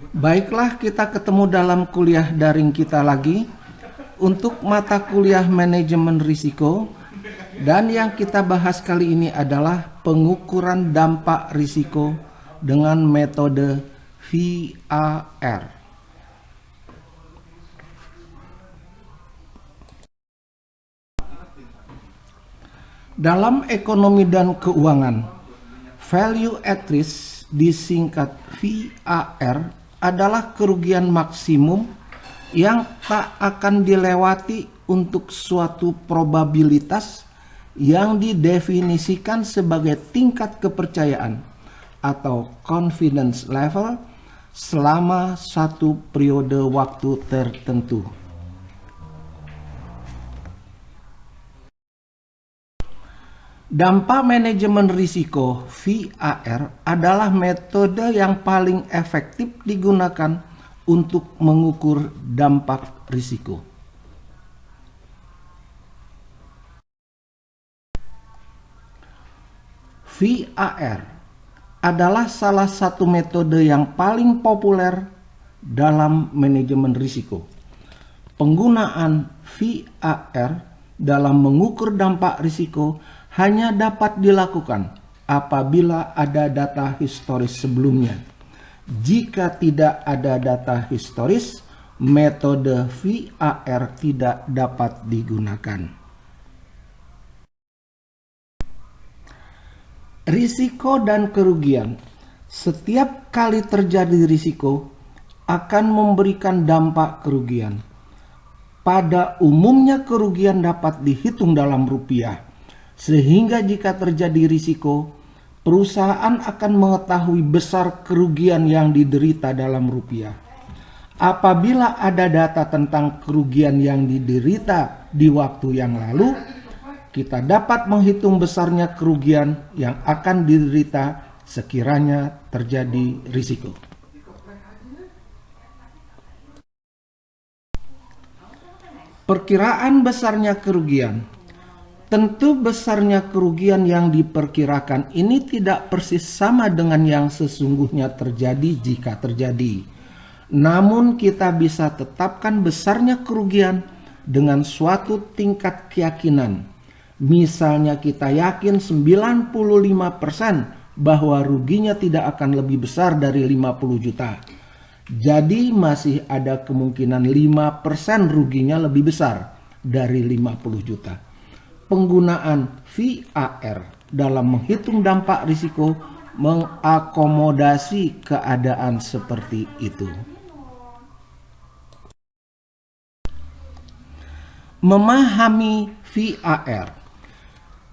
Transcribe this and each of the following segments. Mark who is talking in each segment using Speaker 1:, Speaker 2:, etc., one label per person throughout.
Speaker 1: Baiklah, kita ketemu dalam kuliah daring kita lagi untuk mata kuliah manajemen risiko, dan yang kita bahas kali ini adalah pengukuran dampak risiko dengan metode VAR. Dalam ekonomi dan keuangan, value at risk disingkat VAR adalah kerugian maksimum yang tak akan dilewati untuk suatu probabilitas yang didefinisikan sebagai tingkat kepercayaan atau confidence level selama satu periode waktu tertentu. Dampak manajemen risiko VAR adalah metode yang paling efektif digunakan untuk mengukur dampak risiko. VAR adalah salah satu metode yang paling populer dalam manajemen risiko. Penggunaan VAR dalam mengukur dampak risiko hanya dapat dilakukan apabila ada data historis sebelumnya. Jika tidak ada data historis, metode VAR tidak dapat digunakan. Risiko dan kerugian. Setiap kali terjadi risiko akan memberikan dampak kerugian. Pada umumnya kerugian dapat dihitung dalam rupiah, sehingga jika terjadi risiko, perusahaan akan mengetahui besar kerugian yang diderita dalam rupiah. Apabila ada data tentang kerugian yang diderita di waktu yang lalu, kita dapat menghitung besarnya kerugian yang akan diderita sekiranya terjadi risiko. Perkiraan besarnya kerugian. Tentu besarnya kerugian yang diperkirakan ini tidak persis sama dengan yang sesungguhnya terjadi jika terjadi. Namun kita bisa tetapkan besarnya kerugian dengan suatu tingkat keyakinan. Misalnya kita yakin 95% bahwa ruginya tidak akan lebih besar dari 50 juta. Jadi masih ada kemungkinan 5% ruginya lebih besar dari 50 juta. Penggunaan VAR dalam menghitung dampak risiko mengakomodasi keadaan seperti itu. Memahami VAR.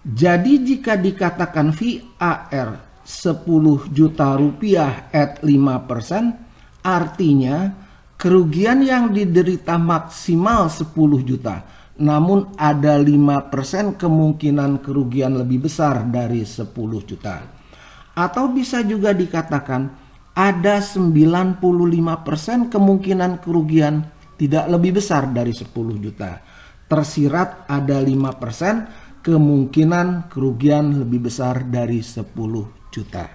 Speaker 1: Jadi jika dikatakan VAR 10 juta rupiah at 5%, artinya kerugian yang diderita maksimal 10 juta. Namun ada 5% kemungkinan kerugian lebih besar dari 10 juta. Atau bisa juga dikatakan ada 95% kemungkinan kerugian tidak lebih besar dari 10 juta. Tersirat ada 5% kemungkinan kerugian lebih besar dari 10 juta.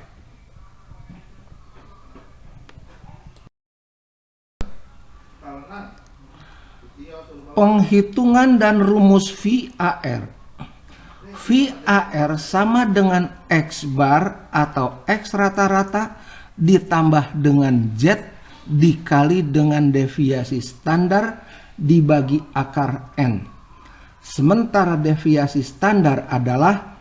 Speaker 1: Penghitungan dan rumus VAR. VAR sama dengan X bar atau X rata-rata ditambah dengan Z dikali dengan deviasi standar dibagi akar N. Sementara deviasi standar adalah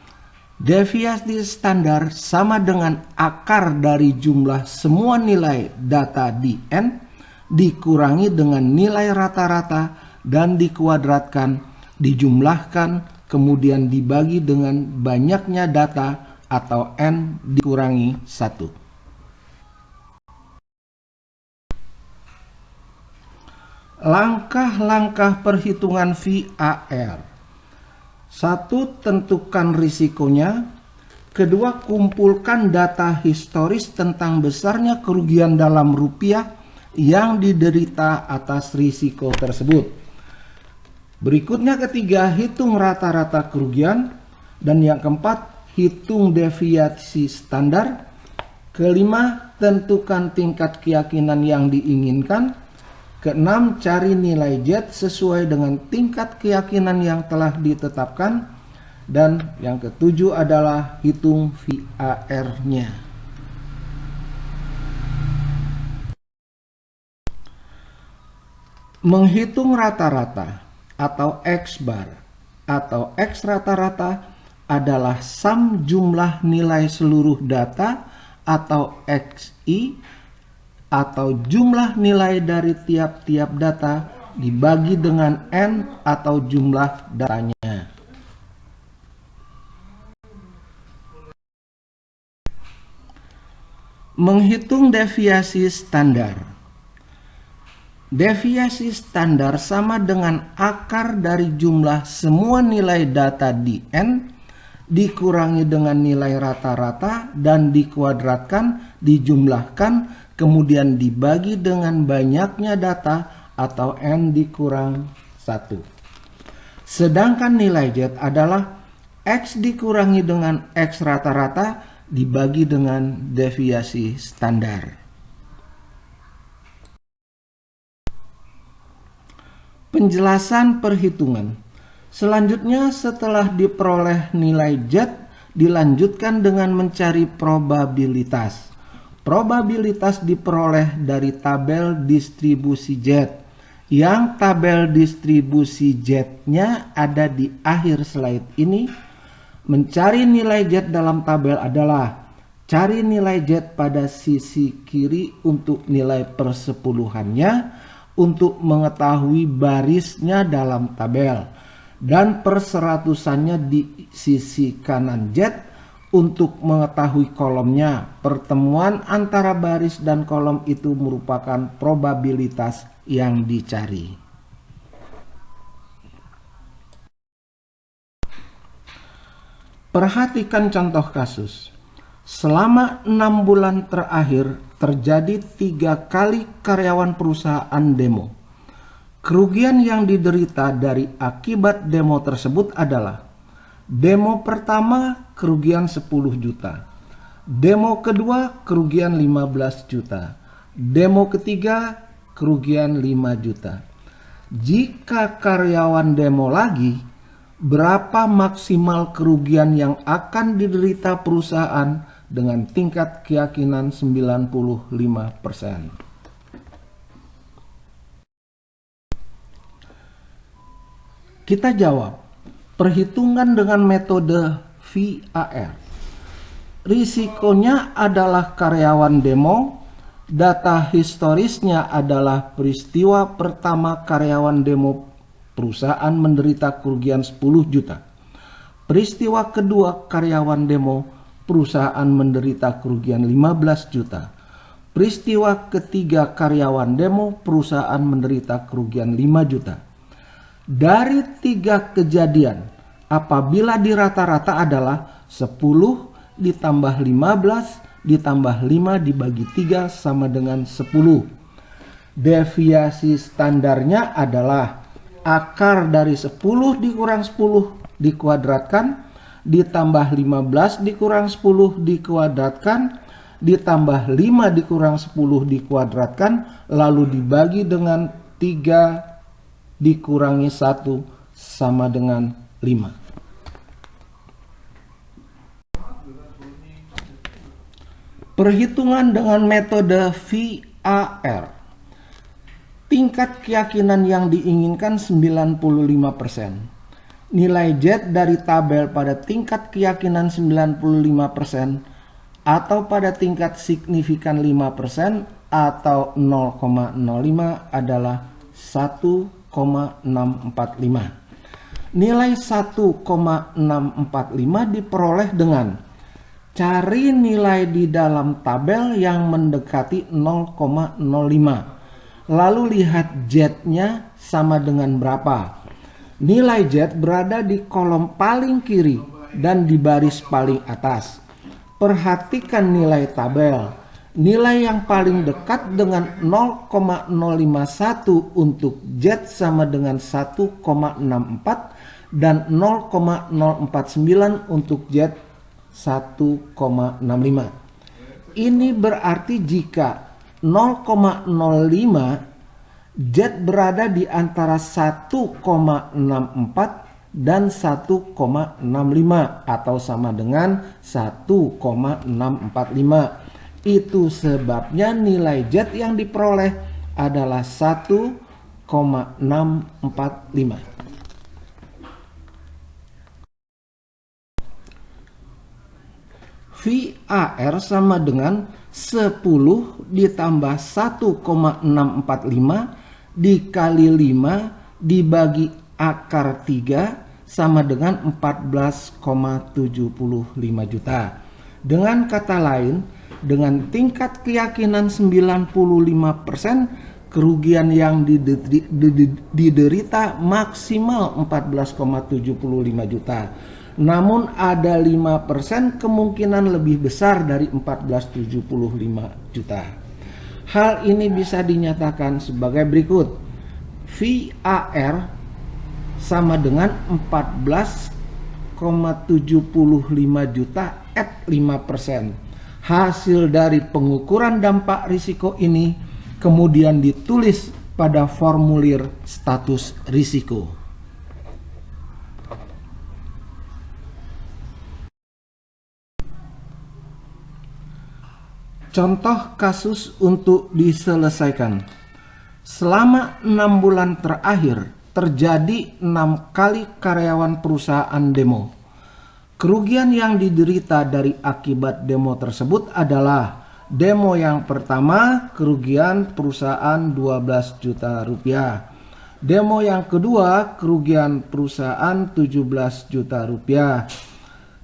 Speaker 1: deviasi standar sama dengan akar dari jumlah semua nilai data di N dikurangi dengan nilai rata-rata dan dikuadratkan, dijumlahkan, kemudian dibagi dengan banyaknya data atau N dikurangi 1. Langkah-langkah perhitungan VAR. 1. Tentukan risikonya. 2. Kumpulkan data historis tentang besarnya kerugian dalam rupiah yang diderita atas risiko tersebut. Berikutnya 3, hitung rata-rata kerugian. Dan yang keempat, hitung deviasi standar. Kelima, tentukan tingkat keyakinan yang diinginkan. Keenam, cari nilai Z sesuai dengan tingkat keyakinan yang telah ditetapkan. Dan yang ketujuh adalah hitung VAR-nya. Menghitung rata-rata atau X-bar atau X rata-rata adalah sum jumlah nilai seluruh data atau XI atau jumlah nilai dari tiap-tiap data dibagi dengan N atau jumlah datanya. Menghitung deviasi standar. Deviasi standar sama dengan akar dari jumlah semua nilai data di N dikurangi dengan nilai rata-rata dan dikuadratkan, dijumlahkan, kemudian dibagi dengan banyaknya data atau N dikurang 1. Sedangkan nilai Z adalah X dikurangi dengan X rata-rata dibagi dengan deviasi standar. Penjelasan perhitungan. Selanjutnya, setelah diperoleh nilai Z, dilanjutkan dengan mencari probabilitas. Probabilitas diperoleh dari tabel distribusi Z, yang tabel distribusi Z-nya ada di akhir slide ini. Mencari nilai Z dalam tabel adalah cari nilai Z pada sisi kiri untuk nilai persepuluhannya, untuk mengetahui barisnya dalam tabel, dan perseratusannya di sisi kanan Z untuk mengetahui kolomnya. Pertemuan antara baris dan kolom itu merupakan probabilitas yang dicari. Perhatikan contoh kasus. Selama 6 bulan terakhir terjadi 3 kali karyawan perusahaan demo. Kerugian yang diderita dari akibat demo tersebut adalah: demo pertama kerugian 10 juta, demo kedua kerugian 15 juta, demo ketiga kerugian 5 juta. Jika karyawan demo lagi, berapa maksimal kerugian yang akan diderita perusahaan dengan tingkat keyakinan 95%. Kita jawab, perhitungan dengan metode VAR. Risikonya adalah karyawan demo, data historisnya adalah peristiwa pertama karyawan demo perusahaan menderita kerugian 10 juta. Peristiwa kedua karyawan demo perusahaan menderita kerugian 15 juta. Peristiwa ketiga karyawan demo perusahaan menderita kerugian 5 juta. Dari 3 kejadian, apabila dirata-rata adalah 10 ditambah 15 ditambah 5 dibagi 3 sama dengan 10. Deviasi standarnya adalah akar dari 10 dikurang 10 dikuadratkan, ditambah 15 dikurang 10 dikuadratkan, ditambah 5 dikurang 10 dikuadratkan, lalu dibagi dengan 3 dikurangi 1 sama dengan 5. Perhitungan dengan metode VAR. Tingkat keyakinan yang diinginkan 95%. Nilai Z dari tabel pada tingkat keyakinan 95% atau pada tingkat signifikan 5% atau 0,05 adalah 1,645. Nilai 1,645 diperoleh dengan cari nilai di dalam tabel yang mendekati 0,05. Lalu lihat Z-nya sama dengan berapa. Nilai Z berada di kolom paling kiri dan di baris paling atas. Perhatikan nilai tabel. Nilai yang paling dekat dengan 0,051 untuk Z sama dengan 1,64 dan 0,049 untuk Z 1,65. Ini berarti jika 0,05 Z berada di antara 1,64 dan 1,65 atau sama dengan 1,645. Itu sebabnya nilai Z yang diperoleh adalah 1,645. VAR sama dengan 10 ditambah 1,645 dikali 5 dibagi akar 3 sama dengan 14,75 juta. Dengan kata lain, dengan tingkat keyakinan 95%, kerugian yang diderita maksimal 14,75 juta. Namun ada 5% kemungkinan lebih besar dari 14,75 juta. Hal ini bisa dinyatakan sebagai berikut. VAR sama dengan 14,75 juta at 5%. Hasil dari pengukuran dampak risiko ini kemudian ditulis pada formulir status risiko. Contoh kasus untuk diselesaikan. Selama 6 bulan terakhir terjadi 6 kali karyawan perusahaan demo. Kerugian yang diderita dari akibat demo tersebut adalah: demo yang pertama, kerugian perusahaan 12 juta rupiah. Demo yang kedua, kerugian perusahaan 17 juta rupiah.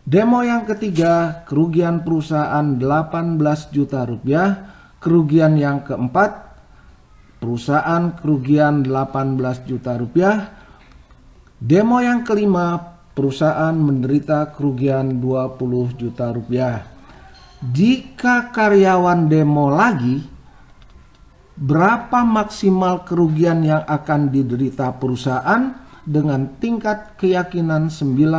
Speaker 1: Demo yang ketiga, kerugian perusahaan 18 juta rupiah. Kerugian yang keempat, perusahaan kerugian 18 juta rupiah. Demo yang kelima, perusahaan menderita kerugian 20 juta rupiah. Jika karyawan demo lagi, berapa maksimal kerugian yang akan diderita perusahaan? Dengan tingkat keyakinan 95%.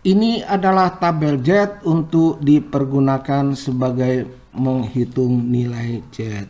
Speaker 1: Ini adalah tabel Z untuk dipergunakan sebagai menghitung nilai Z.